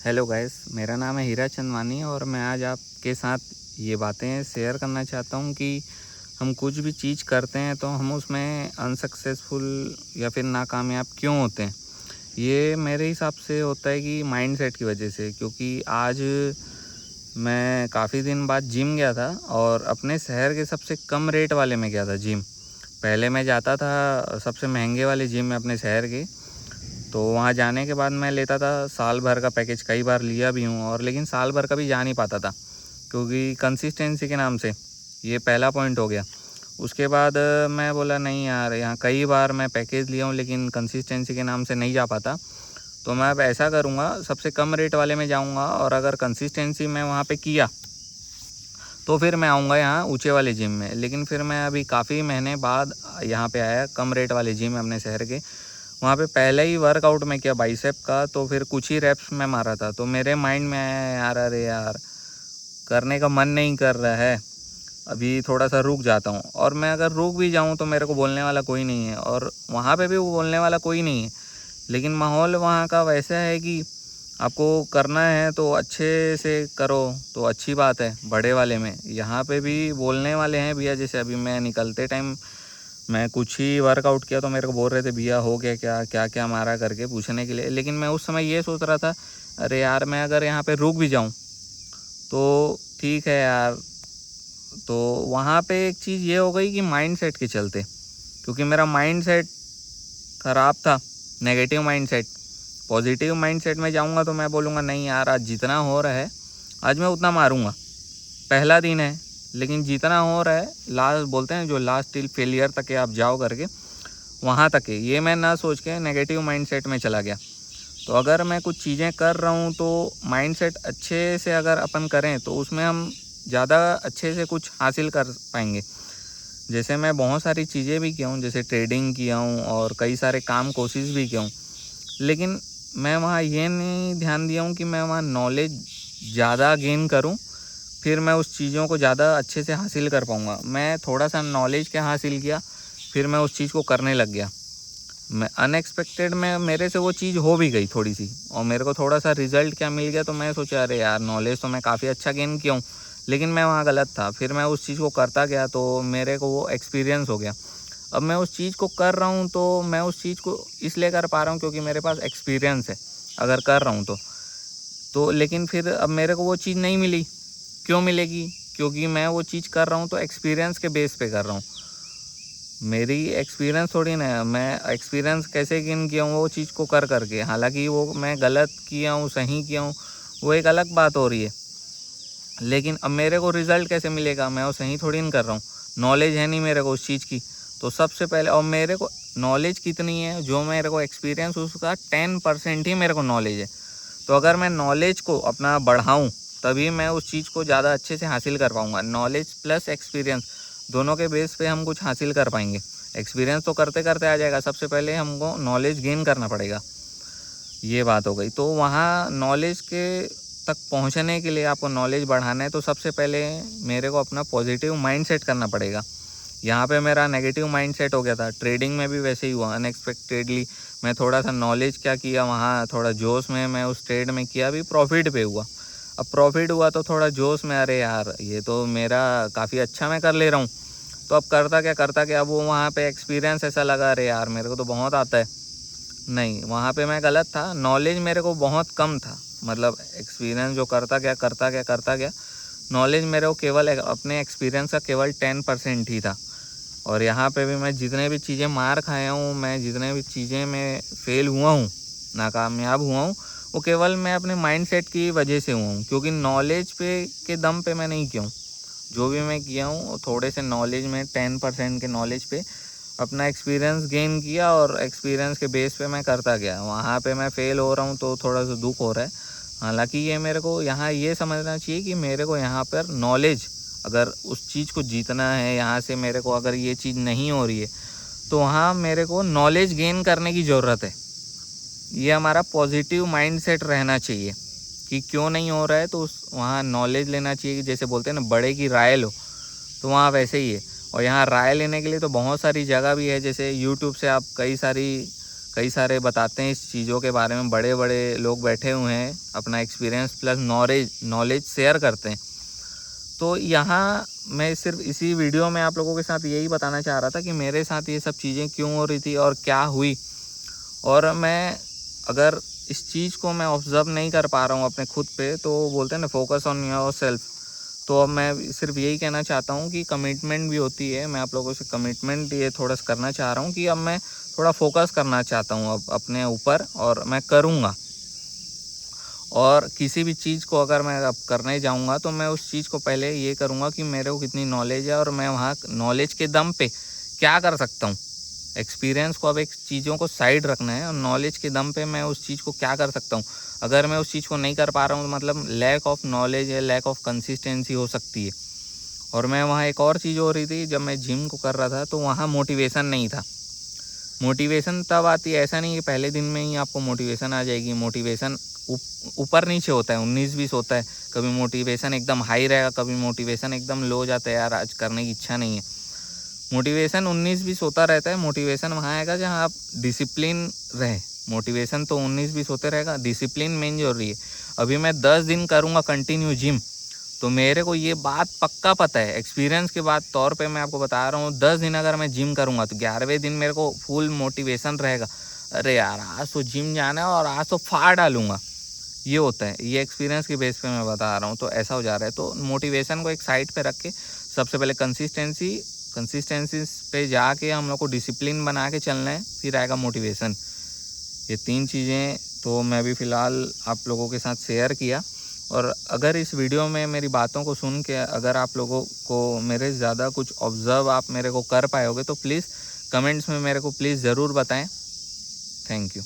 Hello guys, मेरा नाम है हीरा चंदवानी और मैं आज आपके साथ ये बातें शेयर करना चाहता हूँ कि हम कुछ भी चीज़ करते हैं तो हम उसमें अनसक्सेसफुल या फिर नाकामयाब क्यों होते हैं। ये मेरे हिसाब से होता है कि माइंडसेट की वजह से, क्योंकि आज मैं काफ़ी दिन बाद जिम गया था और अपने शहर के सबसे कम रेट वाले में गया था जिम। पहले मैं जाता था सबसे महंगे वाले जिम में अपने शहर के, तो वहाँ जाने के बाद मैं लेता था साल भर का पैकेज। कई बार लिया भी हूँ और लेकिन साल भर का भी जा नहीं पाता था क्योंकि कंसिस्टेंसी के नाम से। ये पहला पॉइंट हो गया। उसके बाद मैं बोला नहीं यार, यहाँ कई बार मैं पैकेज लिया हूँ लेकिन कंसिस्टेंसी के नाम से नहीं जा पाता, तो मैं अब ऐसा करूँगा, सबसे कम रेट वाले में जाऊँगा और अगर कंसिस्टेंसी मैं वहाँ पे किया तो फिर मैं आऊँगा यहाँ ऊँचे वाले जिम में। लेकिन फिर मैं अभी काफ़ी महीने बाद यहाँ पे आया कम रेट वाले जिम में अपने शहर के। वहाँ पे पहले ही वर्कआउट में किया बाइसेप का, तो फिर कुछ ही रेप्स में मारा था, तो मेरे माइंड में आया यार, अरे यार करने का मन नहीं कर रहा है, अभी थोड़ा सा रुक जाता हूँ। और मैं अगर रुक भी जाऊँ तो मेरे को बोलने वाला कोई नहीं है और वहाँ पे भी वो बोलने वाला कोई नहीं है। लेकिन माहौल वहाँ का वैसा है कि आपको करना है तो अच्छे से करो तो अच्छी बात है। बड़े वाले में यहाँ पे भी बोलने वाले हैं भैया। जैसे अभी मैं निकलते टाइम मैं कुछ ही वर्कआउट किया तो मेरे को बोल रहे थे भैया हो गया क्या, क्या क्या मारा करके पूछने के लिए। लेकिन मैं उस समय ये सोच रहा था, अरे यार मैं अगर यहाँ पे रुक भी जाऊँ तो ठीक है यार। तो वहाँ पे एक चीज़ ये हो गई कि माइंड सेट के चलते, क्योंकि मेरा माइंड सेट ख़राब था, negative mind set. Positive mind set में जाऊँगा तो मैं बोलूँगा नहीं यार, आज जितना हो रहा है आज मैं उतना मारूँगा, पहला दिन है। लेकिन जितना हो रहा है, लास्ट बोलते हैं जो लास्ट टिल फेलियर तक आप जाओ करके, वहाँ तक है। ये मैं ना सोच के नेगेटिव माइंडसेट में चला गया। तो अगर मैं कुछ चीज़ें कर रहा हूँ तो माइंडसेट अच्छे से अगर अपन करें तो उसमें हम ज़्यादा अच्छे से कुछ हासिल कर पाएंगे। जैसे मैं बहुत सारी चीज़ें भी किया हूँ, जैसे ट्रेडिंग किया हूँ और कई सारे काम कोशिश भी किया हूँ, लेकिन मैं वहाँ ये नहीं ध्यान दिया हूँ कि मैं वहाँ नॉलेज ज़्यादा गेन करूँ, फिर मैं उस चीज़ों को ज़्यादा अच्छे से हासिल कर पाऊँगा। मैं थोड़ा सा नॉलेज क्या हासिल किया, फिर मैं उस चीज़ को करने लग गया। मैं अनएक्सपेक्टेड में मेरे से वो चीज़ हो भी गई थोड़ी सी, और मेरे को थोड़ा सा रिज़ल्ट क्या मिल गया, तो मैं सोचा अरे यार नॉलेज तो मैं काफ़ी अच्छा गेन किया हूँ, लेकिन मैं वहाँ गलत था। फिर मैं उस चीज़ को करता गया तो मेरे को वो एक्सपीरियंस हो गया। अब मैं उस चीज़ को कर रहा हूँ तो मैं उस चीज़ को इसलिए कर पा रहा हूँ क्योंकि मेरे पास एक्सपीरियंस है अगर कर रहा हूँ तो। लेकिन फिर अब मेरे को वो चीज़ नहीं मिली। क्यों मिलेगी? क्योंकि मैं वो चीज़ कर रहा हूँ तो एक्सपीरियंस के बेस पे कर रहा हूँ। मेरी एक्सपीरियंस थोड़ी ना है, मैं एक्सपीरियंस कैसे गेन किया हूँ वो चीज़ को कर करके। हालांकि वो मैं गलत किया हूँ सही किया हूँ वो एक अलग बात हो रही है, लेकिन अब मेरे को रिज़ल्ट कैसे मिलेगा? मैं वो सही थोड़ी ना कर रहा हूँ, नॉलेज है नहीं मेरे को उस चीज़ की। तो सबसे पहले, और मेरे को नॉलेज कितनी है, जो मेरे को एक्सपीरियंस उसका 10% ही मेरे को नॉलेज है। तो अगर मैं नॉलेज को अपना बढ़ाऊँ तभी मैं उस चीज़ को ज़्यादा अच्छे से हासिल कर पाऊँगा। नॉलेज प्लस एक्सपीरियंस दोनों के बेस पे हम कुछ हासिल कर पाएंगे। एक्सपीरियंस तो करते करते आ जाएगा, सबसे पहले हमको नॉलेज गेन करना पड़ेगा। ये बात हो गई। तो वहाँ नॉलेज के तक पहुँचने के लिए आपको नॉलेज बढ़ाना है तो सबसे पहले मेरे को अपना पॉजिटिव माइंडसेट करना पड़ेगा। यहाँ पे मेरा नेगेटिव माइंडसेट हो गया था। ट्रेडिंग में भी वैसे ही हुआ, अनएक्सपेक्टेडली मैं थोड़ा सा नॉलेज क्या किया, वहाँ थोड़ा जोश में मैं उस ट्रेड में किया, भी प्रॉफिट पे हुआ। अब प्रॉफिट हुआ तो थोड़ा जोश में, अरे यार ये तो मेरा काफ़ी अच्छा मैं कर ले रहा हूँ। तो अब करता क्या, अब वो वहाँ पे एक्सपीरियंस ऐसा लगा, अरे यार मेरे को तो बहुत आता है। नहीं, वहाँ पे मैं गलत था, नॉलेज मेरे को बहुत कम था। मतलब एक्सपीरियंस जो करता गया, नॉलेज मेरे को केवल अपने एक्सपीरियंस का केवल 10% ही था। और यहाँ पे भी मैं जितने भी चीज़ें मार खाया हूँ, मैं जितने भी चीज़ें में फ़ेल हुआ हूँ, नाकामयाब हुआ हूँ, वो केवल मैं अपने माइंडसेट की वजह से हुआ हूँ, क्योंकि नॉलेज पे के दम पे मैं नहीं किया हूँ। जो भी मैं किया हूँ थोड़े से नॉलेज में, 10% के नॉलेज पे अपना एक्सपीरियंस गेन किया और एक्सपीरियंस के बेस पे मैं करता गया। वहाँ पे मैं फ़ेल हो रहा हूँ तो थोड़ा सा दुख हो रहा है। हालांकि ये मेरे को यहाँ ये समझना चाहिए कि मेरे को यहाँ पर नॉलेज, अगर उस चीज़ को जीतना है, यहाँ से मेरे को अगर ये चीज़ नहीं हो रही है तो वहाँ मेरे को नॉलेज गेन करने की ज़रूरत है। ये हमारा पॉजिटिव माइंडसेट रहना चाहिए कि क्यों नहीं हो रहा है तो उस वहाँ नॉलेज लेना चाहिए। जैसे बोलते हैं ना, बड़े की राय लो, तो वहाँ वैसे ही है। और यहाँ राय लेने के लिए तो बहुत सारी जगह भी है, जैसे यूट्यूब से आप कई सारे बताते हैं इस चीज़ों के बारे में, बड़े बड़े लोग बैठे हुए हैं, अपना एक्सपीरियंस प्लस नॉलेज शेयर करते हैं। तो यहाँ मैं सिर्फ इसी वीडियो में आप लोगों के साथ यही बताना चाह रहा था कि मेरे साथ ये सब चीज़ें क्यों हो रही थी और क्या हुई। और मैं अगर इस चीज़ को मैं ऑब्ज़र्व नहीं कर पा रहा हूँ अपने खुद पे, तो बोलते हैं ना फोकस ऑन योर सेल्फ। तो अब मैं सिर्फ यही कहना चाहता हूँ कि कमिटमेंट भी होती है। मैं आप लोगों से कमिटमेंट ये थोड़ा सा करना चाह रहा हूँ कि अब मैं थोड़ा फोकस करना चाहता हूँ अब अपने ऊपर, और मैं करूँगा। और किसी भी चीज़ को अगर मैं अब करने जाऊँगा तो मैं उस चीज़ को पहले ये करूँगा कि मेरे को कितनी नॉलेज है और मैं वहाँ नॉलेज के दम पे क्या कर सकता हूँ। एक्सपीरियंस को अब एक चीज़ों को साइड रखना है और नॉलेज के दम पे मैं उस चीज़ को क्या कर सकता हूँ। अगर मैं उस चीज़ को नहीं कर पा रहा हूँ तो मतलब लैक ऑफ नॉलेज है, लैक ऑफ कंसिस्टेंसी हो सकती है। और मैं वहाँ एक और चीज़ हो रही थी, जब मैं जिम को कर रहा था तो वहाँ मोटिवेशन नहीं था। मोटिवेशन तब आती है, ऐसा नहीं कि पहले दिन में ही आपको मोटिवेशन आ जाएगी। मोटिवेशन ऊपर नीचे होता है, 19-20 होता है। कभी मोटिवेशन एकदम हाई रहेगा, कभी मोटिवेशन एकदम लो जाता है, यार आज करने की इच्छा नहीं है। मोटिवेशन 19-20 होता रहता है। मोटिवेशन वहाँ आएगा जहाँ आप डिसिप्लिन रहे। मोटिवेशन तो 19-20 होते रहेगा, डिसिप्लिन मेन जरूरी है। अभी मैं 10 दिन करूँगा कंटिन्यू जिम, तो मेरे को ये बात पक्का पता है, एक्सपीरियंस के बाद तौर पे मैं आपको बता रहा हूँ। 10 दिन अगर मैं जिम करूँगा तो 11वें दिन मेरे को फुल मोटिवेशन रहेगा। अरे यार आज तो जिम जाना है और आज तो फाड़ डालूंगा। ये होता है, ये एक्सपीरियंस के बेस पे मैं बता रहा हूँ। तो ऐसा हो जा रहा है। तो मोटिवेशन को एक साइड पे रख के सबसे पहले कंसिस्टेंसी पे जाके हम लोग को डिसिप्लिन बना के चलना है, फिर आएगा मोटिवेशन। ये 3 चीज़ें तो मैं भी फ़िलहाल आप लोगों के साथ शेयर किया। और अगर इस वीडियो में मेरी बातों को सुन के अगर आप लोगों को मेरे ज़्यादा कुछ ऑब्ज़र्व आप मेरे को कर पाए होगे तो प्लीज़ कमेंट्स में मेरे को प्लीज़ ज़रूर बताएं। Thank you.